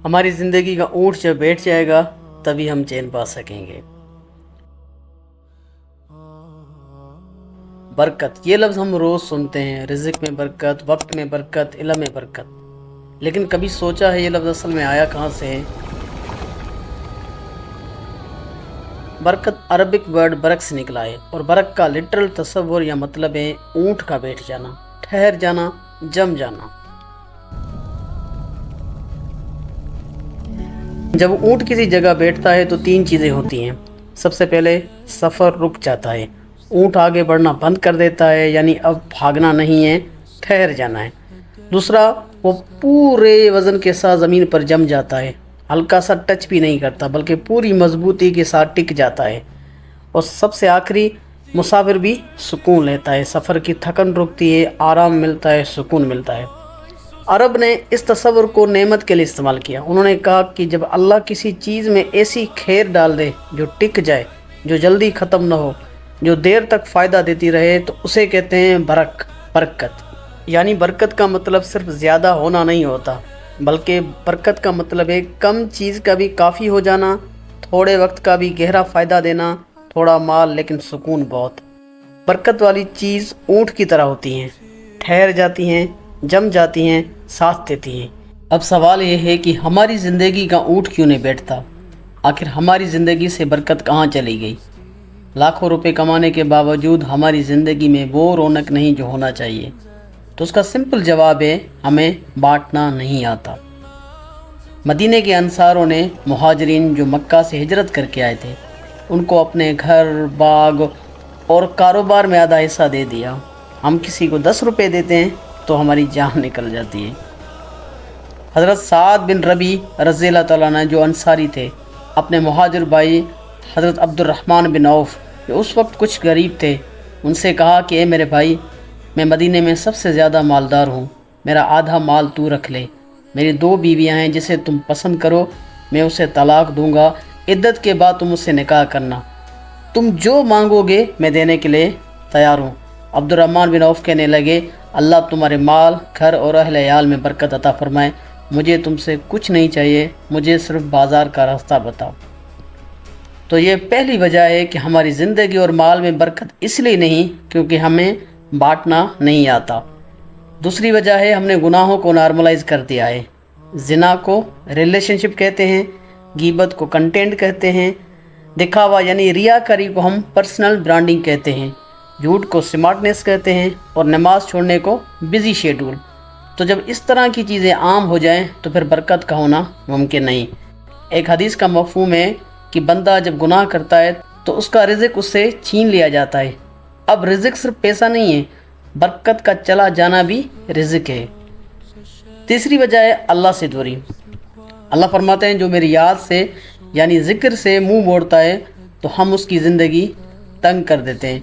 ہماری زندگی کا اونٹ جب بیٹھ جائے گا تبھی ہم چین پا سکیں گے۔ برکت، یہ لفظ ہم روز سنتے ہیں، رزق میں برکت، وقت میں برکت، علم میں برکت، لیکن کبھی سوچا ہے یہ لفظ اصل میں آیا کہاں سے ہے؟ برکت عربک ورڈ برک سے نکلا ہے، اور برک کا لٹرل تصور یا مطلب ہے اونٹ کا بیٹھ جانا، ٹھہر جانا، جم جانا۔ جب اونٹ کسی جگہ بیٹھتا ہے تو تین چیزیں ہوتی ہیں۔ سب سے پہلے سفر رک جاتا ہے، اونٹ آگے بڑھنا بند کر دیتا ہے، یعنی اب بھاگنا نہیں ہے، ٹھہر جانا ہے۔ دوسرا، وہ پورے وزن کے ساتھ زمین پر جم جاتا ہے، ہلکا سا ٹچ بھی نہیں کرتا بلکہ پوری مضبوطی کے ساتھ ٹک جاتا ہے۔ اور سب سے آخری، مسافر بھی سکون لیتا ہے، سفر کی تھکن رکتی ہے، آرام ملتا ہے، سکون ملتا ہے۔ عرب نے اس تصور کو نعمت کے لیے استعمال کیا۔ انہوں نے کہا کہ جب اللہ کسی چیز میں ایسی خیر ڈال دے جو ٹک جائے، جو جلدی ختم نہ ہو، جو دیر تک فائدہ دیتی رہے، تو اسے کہتے ہیں برکت۔ یعنی برکت کا مطلب صرف زیادہ ہونا نہیں ہوتا، بلکہ برکت کا مطلب ہے کم چیز کا بھی کافی ہو جانا، تھوڑے وقت کا بھی گہرا فائدہ دینا، تھوڑا مال لیکن سکون بہت۔ برکت والی چیز اونٹ کی طرح ہوتی ہیں، ٹھہر جاتی ہیں، جم جاتی ہیں، ساتھ دیتی ہیں۔ اب سوال یہ ہے کہ ہماری زندگی کا اونٹ کیوں نہیں بیٹھتا؟ آخر ہماری زندگی سے برکت کہاں چلی گئی؟ لاکھوں روپے کمانے کے باوجود ہماری زندگی میں وہ رونق نہیں جو ہونا چاہیے۔ تو اس کا سمپل جواب ہے، ہمیں بانٹنا نہیں آتا۔ مدینے کے انصاروں نے مہاجرین جو مکہ سے ہجرت کر کے آئے تھے، ان کو اپنے گھر، باغ اور کاروبار میں آدھا حصہ دے دیا۔ ہم کسی کو 10 روپے دیتے ہیں تو ہماری جان نکل جاتی ہے۔ حضرت سعد بن ربی رضی اللہ تعالیٰ عنہ جو انصاری تھے، اپنے مہاجر بھائی حضرت عبد الرحمن بن عوف جو اس وقت کچھ غریب تھے، ان سے کہا کہ اے میرے بھائی، میں مدینے میں سب سے زیادہ مالدار ہوں، میرا آدھا مال تو رکھ لے۔ میری 2 بیویاں ہیں، جسے تم پسند کرو میں اسے طلاق دوں گا، عدت کے بعد تم اس سے نکاح کرنا، تم جو مانگو گے میں دینے کے لیے تیار ہوں۔ عبد الرحمن بن عوف کہنے لگے، اللہ تمہارے مال، گھر اور اہل عیال میں برکت عطا فرمائے، مجھے تم سے کچھ نہیں چاہیے، مجھے صرف بازار کا راستہ بتاؤ۔ تو یہ پہلی وجہ ہے کہ ہماری زندگی اور مال میں برکت اس لیے نہیں کیونکہ ہمیں بانٹنا نہیں آتا۔ دوسری وجہ ہے، ہم نے گناہوں کو نارملائز کر دیا ہے۔ زنا کو ریلیشن شپ کہتے ہیں، غیبت کو کنٹینٹ کہتے ہیں، دکھاوا یعنی ریاکاری کو ہم پرسنل برانڈنگ کہتے ہیں، جھوٹ کو سمارٹنیس کہتے ہیں، اور نماز چھوڑنے کو بزی شیڈول۔ تو جب اس طرح کی چیزیں عام ہو جائیں تو پھر برکت کا ہونا ممکن نہیں۔ ایک حدیث کا مفہوم ہے کہ بندہ جب گناہ کرتا ہے تو اس کا رزق اس سے چھین لیا جاتا ہے۔ اب رزق صرف پیسہ نہیں ہے، برکت کا چلا جانا بھی رزق ہے۔ تیسری وجہ ہے اللہ سے دوری۔ اللہ فرماتے ہیں، جو میری یاد سے یعنی ذکر سے منہ موڑتا ہے تو ہم اس کی زندگی تنگ کر دیتے ہیں۔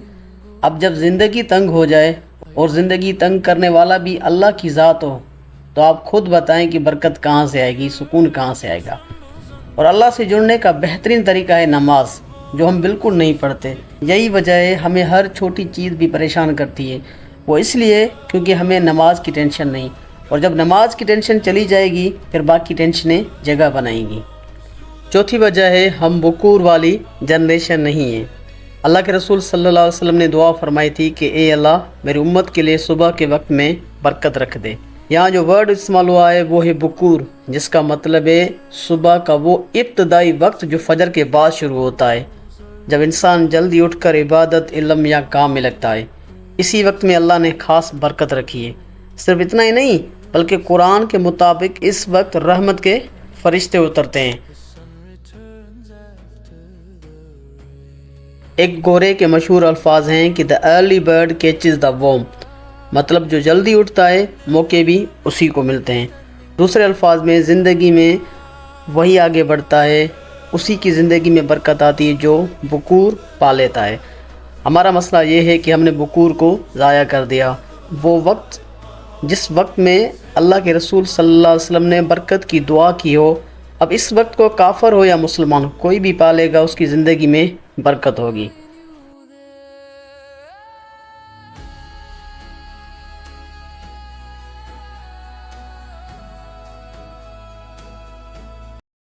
اب جب زندگی تنگ ہو جائے اور زندگی تنگ کرنے والا بھی اللہ کی ذات ہو تو آپ خود بتائیں کہ برکت کہاں سے آئے گی، سکون کہاں سے آئے گا؟ اور اللہ سے جڑنے کا بہترین طریقہ ہے نماز، جو ہم بالکل نہیں پڑھتے۔ یہی وجہ ہے ہمیں ہر چھوٹی چیز بھی پریشان کرتی ہے، وہ اس لیے کیونکہ ہمیں نماز کی ٹینشن نہیں، اور جب نماز کی ٹینشن چلی جائے گی پھر باقی ٹینشنیں جگہ بنائیں گی۔ چوتھی وجہ ہے، ہم وقور والی جنریشن نہیں ہیں۔ اللہ کے رسول صلی اللہ علیہ وسلم نے دعا فرمائی تھی کہ اے اللہ، میری امت کے لیے صبح کے وقت میں برکت رکھ دے۔ یہاں جو ورڈ استعمال ہوا ہے وہ ہے بکور، جس کا مطلب ہے صبح کا وہ ابتدائی وقت جو فجر کے بعد شروع ہوتا ہے، جب انسان جلدی اٹھ کر عبادت، علم یا کام میں لگتا ہے۔ اسی وقت میں اللہ نے خاص برکت رکھی ہے۔ صرف اتنا ہی نہیں بلکہ قرآن کے مطابق اس وقت رحمت کے فرشتے اترتے ہیں۔ ایک گورے کے مشہور الفاظ ہیں کہ the early bird catches the worm، مطلب جو جلدی اٹھتا ہے موقع بھی اسی کو ملتے ہیں۔ دوسرے الفاظ میں، زندگی میں وہی آگے بڑھتا ہے، اسی کی زندگی میں برکت آتی ہے جو بکور پا لیتا ہے۔ ہمارا مسئلہ یہ ہے کہ ہم نے بکور کو ضائع کر دیا، وہ وقت جس وقت میں اللہ کے رسول صلی اللہ علیہ وسلم نے برکت کی دعا کی ہو۔ اب اس وقت کو کافر ہو یا مسلمان کوئی بھی پالے گا، اس کی زندگی میں برکت ہوگی۔